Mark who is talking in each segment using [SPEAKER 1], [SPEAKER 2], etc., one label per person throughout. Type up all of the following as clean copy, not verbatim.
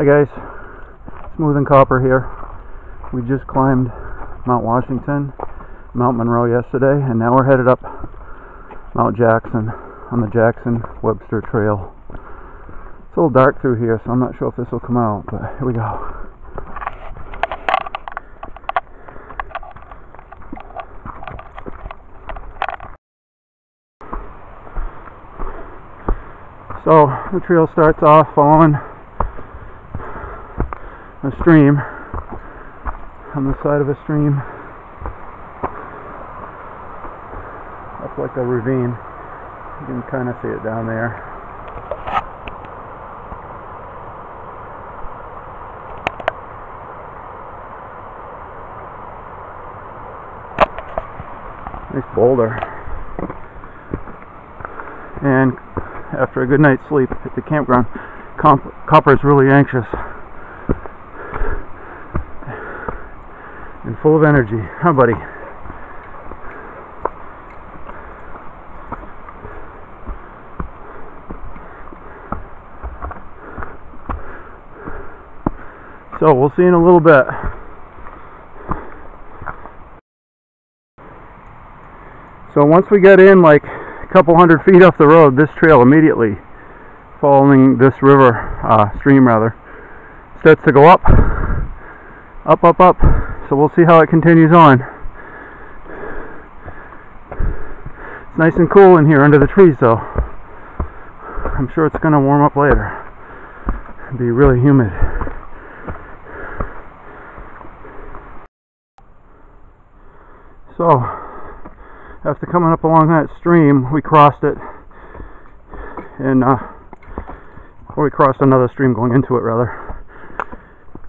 [SPEAKER 1] Hi guys, Smooth and Copper here. We just climbed Mount Washington, Mount Monroe yesterday, and now we're headed up Mount Jackson on the Jackson-Webster Trail. It's a little dark through here, so I'm not sure if this will come out, but here we go. So the trail starts off following a stream, on the side of a stream, up like a ravine. You can kind of see it down there. Nice boulder. And after a good night's sleep at the campground, Copper's really anxious and full of energy. Huh, buddy? So we'll see in a little bit. So once we get in like a couple hundred feet off the road, this trail immediately, following this river, stream rather, starts to go up, up, up, up. So we'll see how it continues on. It's nice and cool in here under the trees though. I'm sure it's going to warm up later. It'll be really humid. So, after coming up along that stream, we crossed it, and or we crossed another stream going into it rather.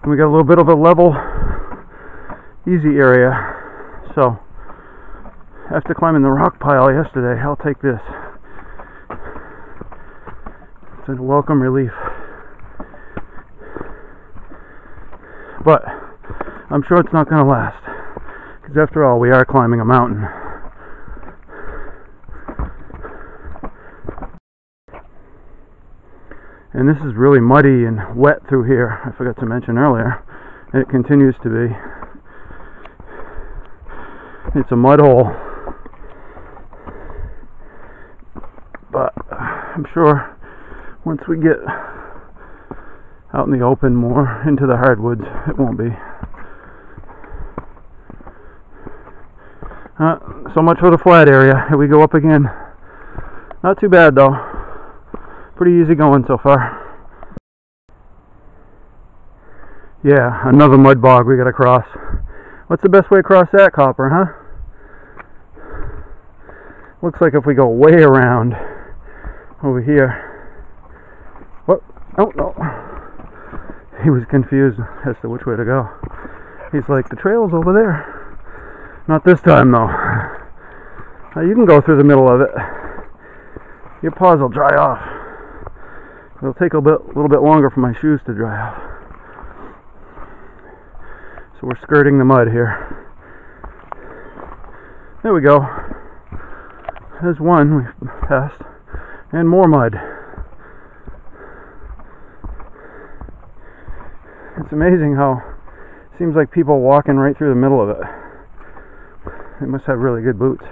[SPEAKER 1] And we got a little bit of a level, easy area. So, after climbing the rock pile yesterday, I'll take this. It's a welcome relief. But I'm sure it's not going to last, because after all, we are climbing a mountain. And this is really muddy and wet through here, I forgot to mention earlier, and it continues to be. It's a mud hole. But I'm sure once we get out in the open more, into the hardwoods, it won't be. So much for the flat area. Here we go up again. Not too bad though. Pretty easy going so far. Yeah, another mud bog we gotta cross. What's the best way to cross that, Copper, huh? Looks like if we go way around over here. What? Oh, no. He was confused as to which way to go. He's like, the trail's over there. Not this time though. You can go through the middle of it. Your paws will dry off. It'll take a little bit longer for my shoes to dry off. So we're skirting the mud here. There we go. There's one we passed. And more mud. It's amazing how it seems like people walking right through the middle of it. They must have really good boots.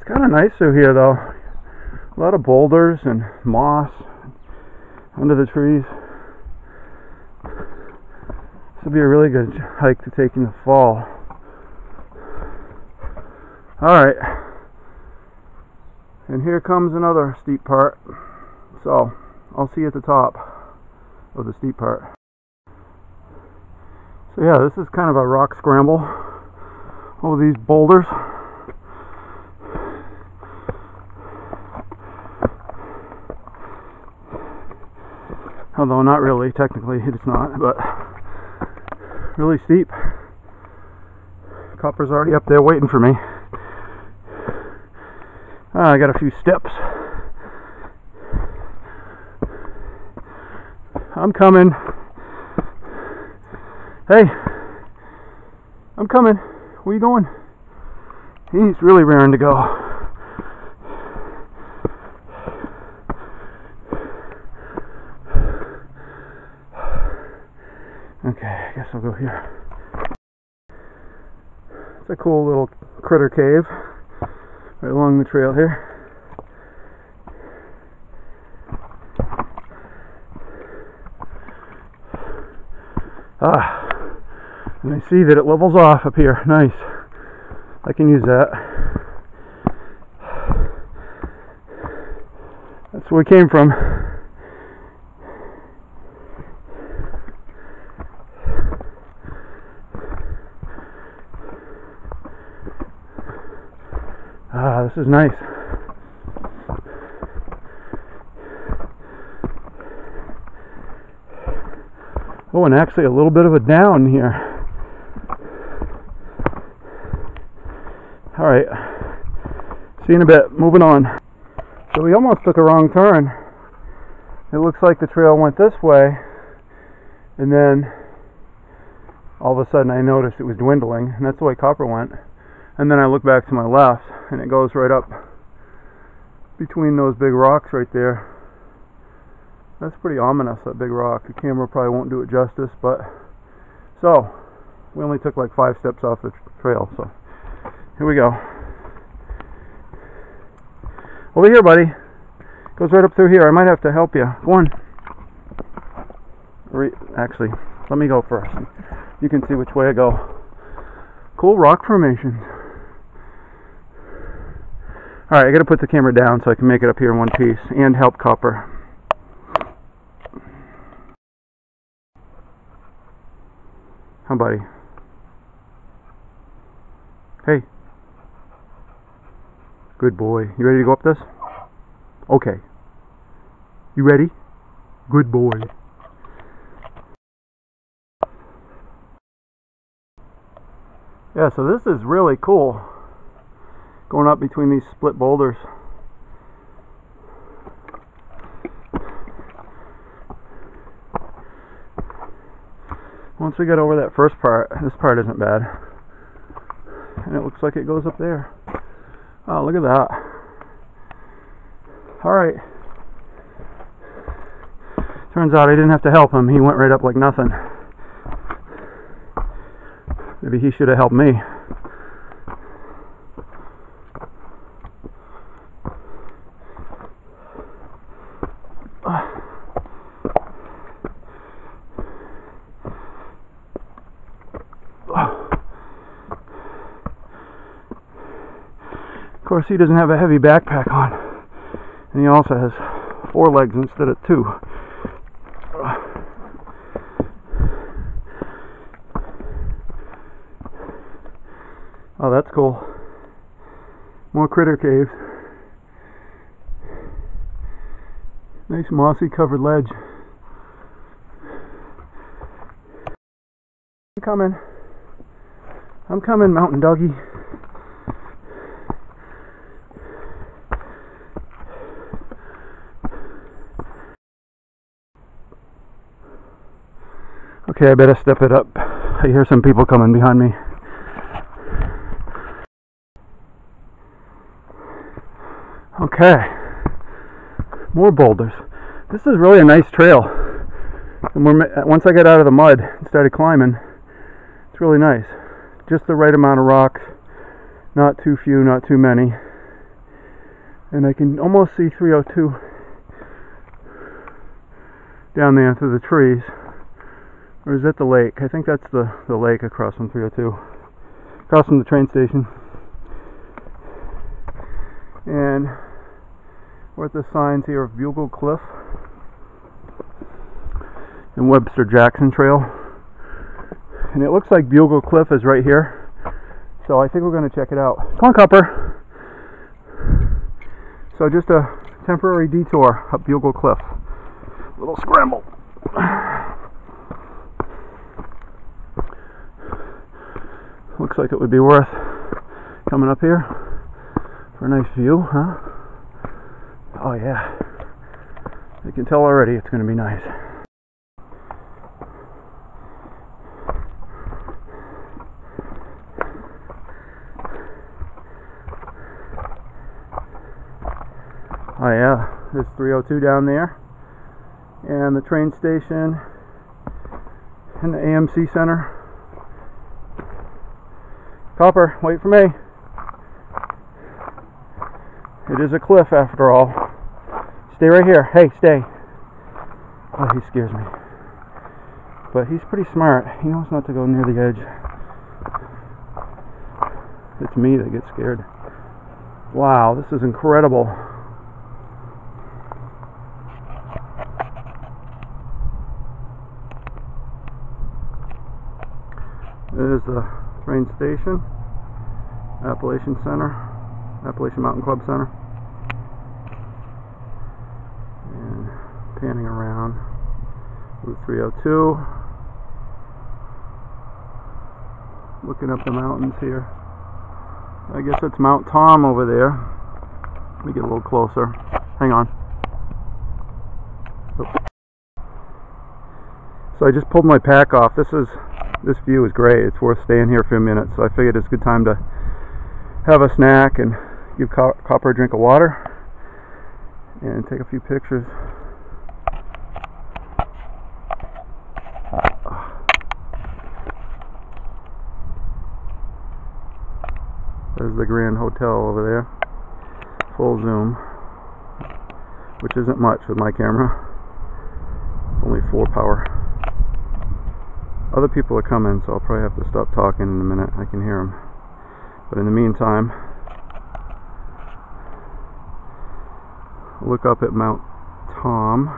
[SPEAKER 1] Kind of nice through here though. A lot of boulders and moss under the trees. This will be a really good hike to take in the fall. Alright. And here comes another steep part. So, I'll see you at the top of the steep part. So yeah, this is kind of a rock scramble over these boulders. Although not really, technically it's not, but really steep. Copper's already up there waiting for me. I got a few steps. I'm coming. Hey, I'm coming. Where you going? He's really raring to go. Okay, I guess I'll go here. It's a cool little critter cave right along the trail here. And I see that it levels off up here. Nice. I can use that. That's where we came from. This is nice. Oh, and actually a little bit of a down here. Alright. See you in a bit. Moving on. So we almost took a wrong turn. It looks like the trail went this way, and then all of a sudden I noticed it was dwindling, and that's the way Copper went. And then I look back to my left, and it goes right up between those big rocks right there. That's pretty ominous, that big rock. The camera probably won't do it justice, but so we only took like 5 steps off the trail, so here we go. Over here, buddy. Goes right up through here. I might have to help you. Go on. Actually, let me go first. You can see which way I go. Cool rock formations. Alright, I gotta put the camera down so I can make it up here in one piece and help Copper. Hi, buddy. Hey. Good boy. You ready to go up this? Okay. You ready? Good boy. Yeah, so this is really cool. Going up between these split boulders. Once we get over that first part, this part isn't bad. And it looks like it goes up there. Oh, look at that. Alright. Turns out I didn't have to help him. He went right up like nothing. Maybe he should have helped me. Of course, he doesn't have a heavy backpack on, and he also has 4 legs instead of 2. Oh, that's cool. More critter caves. Nice mossy covered ledge. I'm coming. I'm coming, mountain doggy. Okay, I better step it up. I hear some people coming behind me. Okay, more boulders. This is really a nice trail. And once I got out of the mud and started climbing, it's really nice. Just the right amount of rocks, not too few, not too many. And I can almost see 302 down there through the trees. Or is that the lake? I think that's the lake across from 302. Across from the train station. And we're at the signs here of Bugle Cliff and Webster Jackson Trail. And it looks like Bugle Cliff is right here. So I think we're going to check it out. Come on, Copper! So just a temporary detour up Bugle Cliff. A little scramble. Looks like it would be worth coming up here for a nice view, huh? Oh yeah. You can tell already it's going to be nice. Oh yeah, there's 302 down there, and the train station, and the AMC Center. Copper, wait for me. It is a cliff after all. Stay right here. Hey, stay. Oh, he scares me. But he's pretty smart. He knows not to go near the edge. It's me that gets scared. Wow, this is incredible. There's the train station, Appalachian Center, Appalachian Mountain Club Center. And panning around Route 302. Looking up the mountains here. I guess it's Mount Tom over there. Let me get a little closer. Hang on. Oh. So I just pulled my pack off. This view is great. It's worth staying here for a minute. So I figured it's a good time to have a snack and give Copper a drink of water and take a few pictures. There's the Grand Hotel over there. Full zoom, which isn't much with my camera. It's only 4 power. Other people are coming, so I'll probably have to stop talking in a minute. I can hear them. But in the meantime, look up at Mount Tom.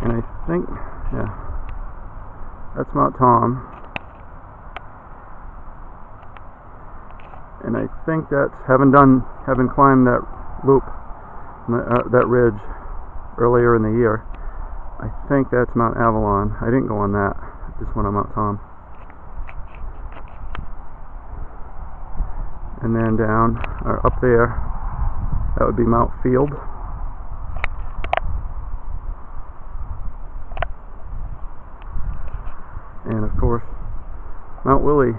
[SPEAKER 1] And I think, yeah, that's Mount Tom. And I think that's, having climbed that loop, that ridge earlier in the year, I think that's Mount Avalon. I didn't go on that, I just went on Mount Tom. And then down, or up there, that would be Mount Field. And of course, Mount Willie.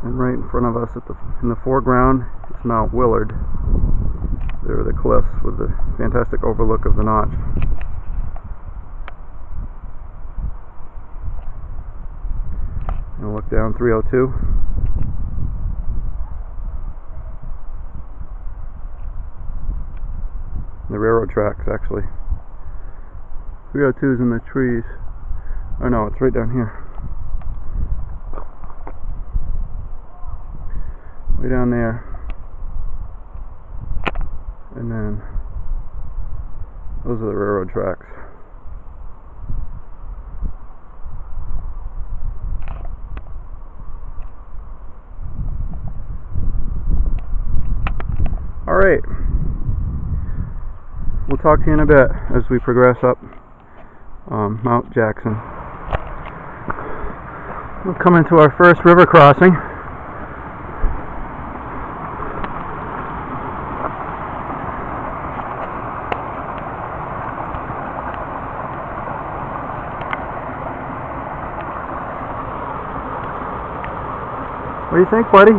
[SPEAKER 1] And right in front of us in the foreground is Mount Willard. There are the cliffs with the fantastic overlook of the Notch. And look down 302. The railroad tracks, actually. 302 is in the trees. Oh no, it's right down here. Way down there, and then those are the railroad tracks. All right, we'll talk to you in a bit as we progress up Mount Jackson. We'll come into our first river crossing. What do you think, buddy?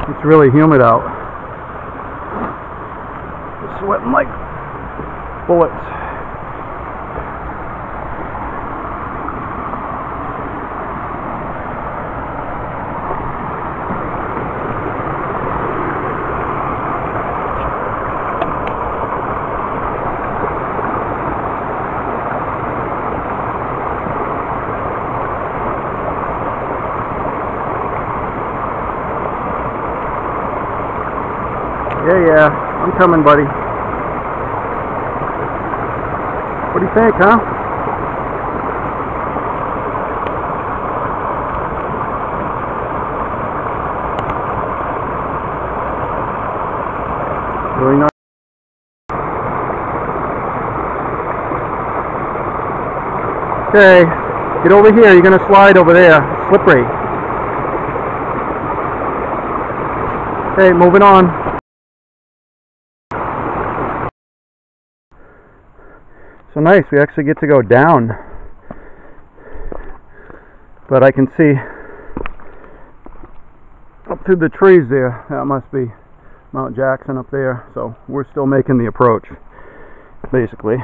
[SPEAKER 1] It's really humid out. I'm sweating like bullets. Yeah, I'm coming, buddy. What do you think, huh? Really nice. Okay, get over here. You're gonna slide over there. It's slippery. Okay, moving on. So nice, we actually get to go down. But I can see up through the trees there, that must be Mount Jackson up there. So we're still making the approach, basically.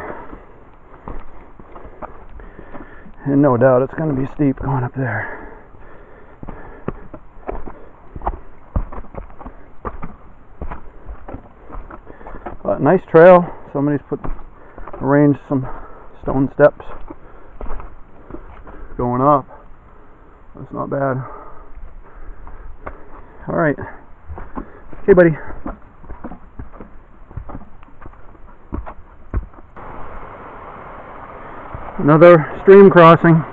[SPEAKER 1] And no doubt it's going to be steep going up there. But nice trail. Somebody's arranged some stone steps going up. That's not bad. Alright. Okay, buddy. Another stream crossing.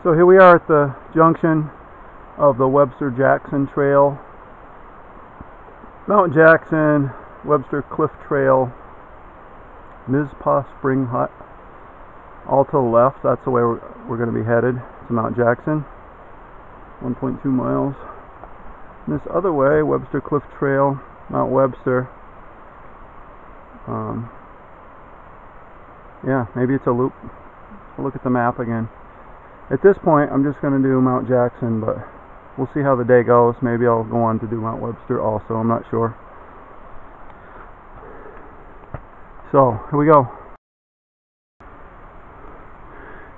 [SPEAKER 1] So here we are at the junction of the Webster-Jackson Trail, Mount Jackson, Webster Cliff Trail, Mizpah Spring Hut, all to the left. That's the way we're going to be headed to Mount Jackson, 1.2 miles. And this other way, Webster Cliff Trail, Mount Webster. Yeah, maybe it's a loop. I'll look at the map again. At this point, I'm just going to do Mount Jackson, but we'll see how the day goes. Maybe I'll go on to do Mount Webster also. I'm not sure. So, here we go.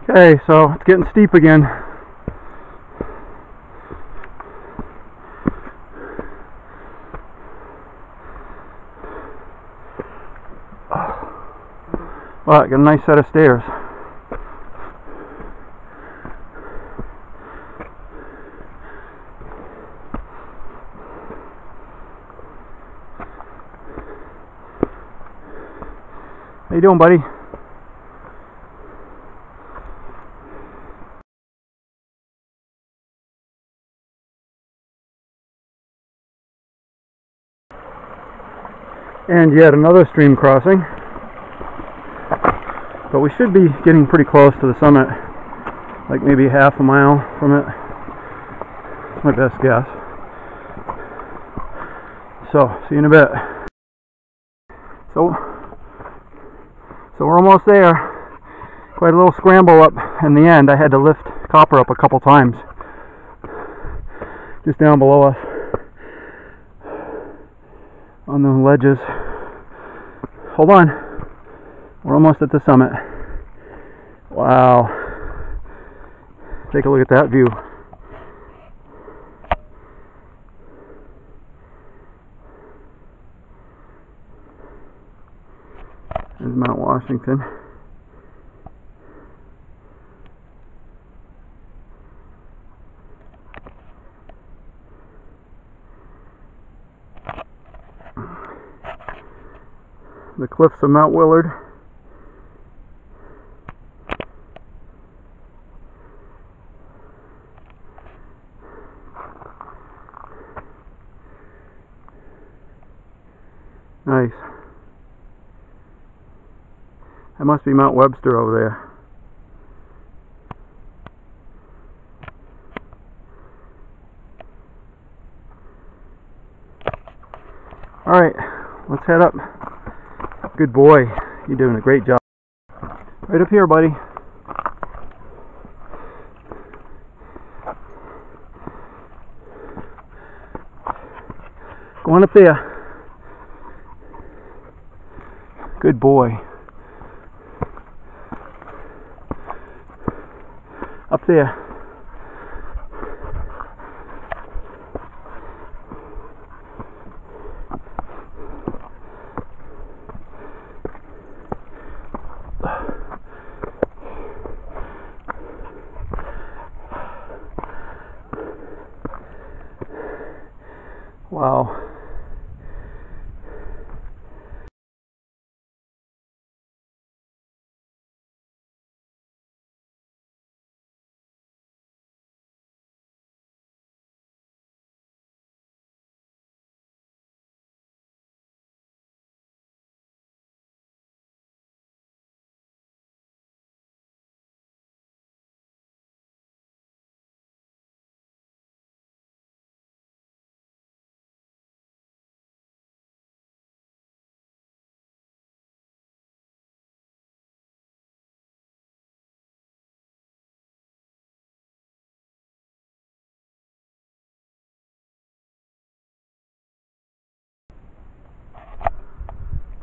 [SPEAKER 1] Okay, so it's getting steep again. Well, I got a nice set of stairs. How you doing, buddy? And yet another stream crossing. But we should be getting pretty close to the summit, like maybe half a mile from it. That's my best guess. So, see you in a bit. So we're almost there. Quite a little scramble up in the end. I had to lift Copper up a couple times. Just down below us on the ledges. Hold on. We're almost at the summit. Wow. Take a look at that view. There's Mount Washington. The cliffs of Mount Willard. Nice. That must be Mount Webster over there. Alright, let's head up. Good boy. You're doing a great job. Right up here, buddy. Go on up there. Good boy. Up there. Wow.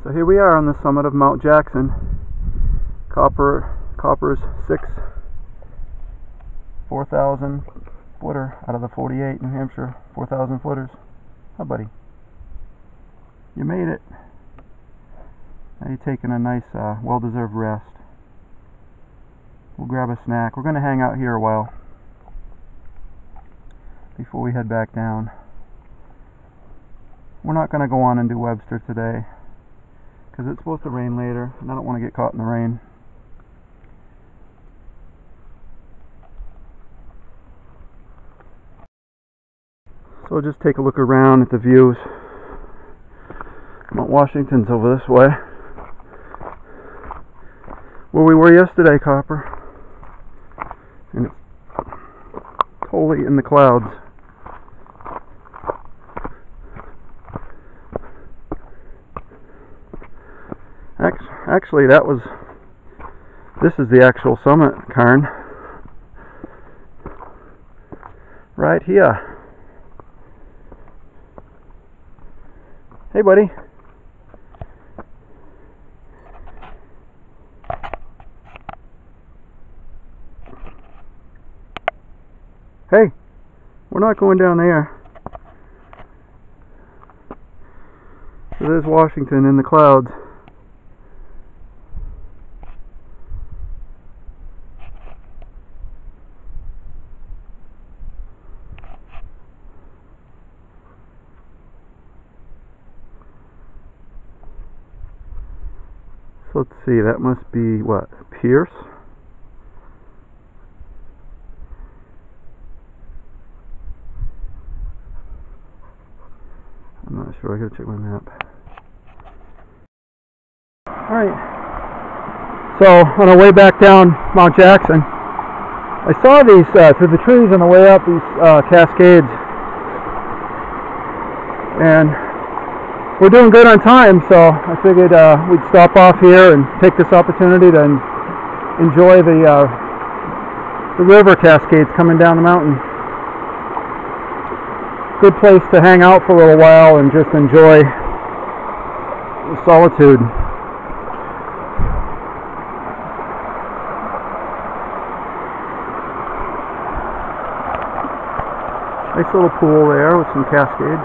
[SPEAKER 1] So here we are on the summit of Mount Jackson. Copper's 4,000 footer out of the 48, New Hampshire 4,000 footers. Oh, buddy, you made it. Now you're taking a nice, well-deserved rest. We'll grab a snack. We're going to hang out here a while before we head back down. We're not going to go on and do Webster today because it's supposed to rain later, and I don't want to get caught in the rain. So we'll just take a look around at the views. Mount Washington's over this way. Where we were yesterday, Copper. And it's totally in the clouds. Actually, this is the actual summit, Karn. Right here. Hey, buddy. Hey, we're not going down there. So there's Washington in the clouds. So let's see, that must be what, Pierce? I'm not sure, I gotta check my map. Alright, so on our way back down Mount Jackson, I saw these, through the trees on the way up, these cascades. And we're doing good on time, so I figured we'd stop off here and take this opportunity to enjoy the river cascades coming down the mountain. Good place to hang out for a little while and just enjoy the solitude. Nice little pool there with some cascades.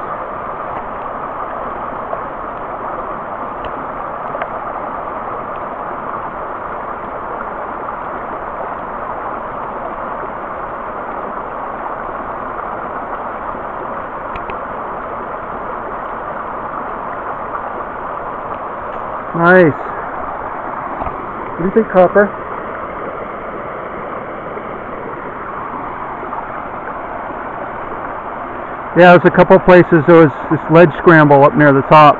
[SPEAKER 1] Nice. What do you think, Copper? Yeah, there's a couple places. There was this ledge scramble up near the top,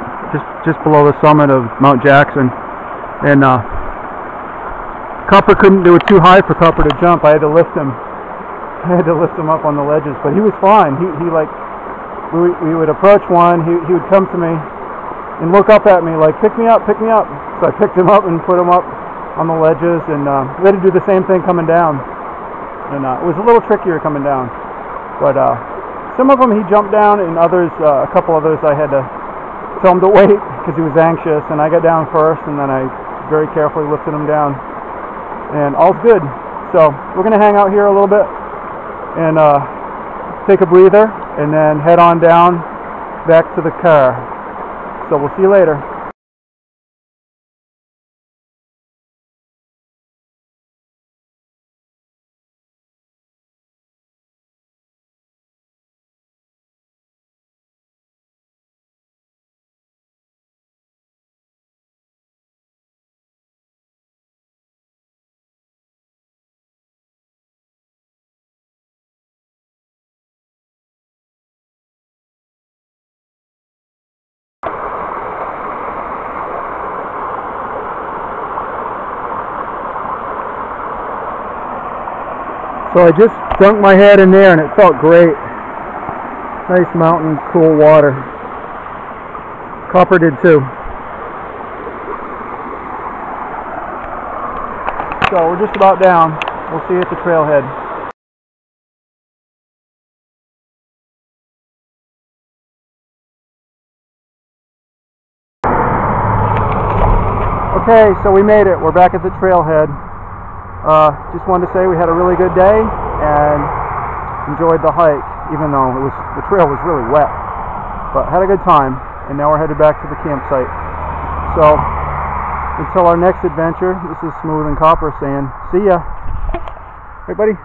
[SPEAKER 1] just below the summit of Mount Jackson, and Copper couldn't do it too high for Copper to jump. I had to lift him. Up on the ledges, but he was fine. He like, we would approach one. He would come to me and look up at me like, pick me up. So I picked him up and put him up on the ledges, and we had to do the same thing coming down. And it was a little trickier coming down, but some of them he jumped down, and others, a couple others, I had to tell him to wait because he was anxious, and I got down first, and then I very carefully lifted him down, and all's good. So we're going to hang out here a little bit and take a breather, and then head on down back to the car. So we'll see you later. So I just dunked my head in there and it felt great. Nice mountain, cool water. Copper did too. So we're just about down. We'll see you at the trailhead. Okay, so we made it. We're back at the trailhead. Just wanted to say we had a really good day and enjoyed the hike, even though the trail was really wet. But had a good time, and now we're headed back to the campsite. So until our next adventure, this is Smooth and Copper saying, see ya. Hey, buddy.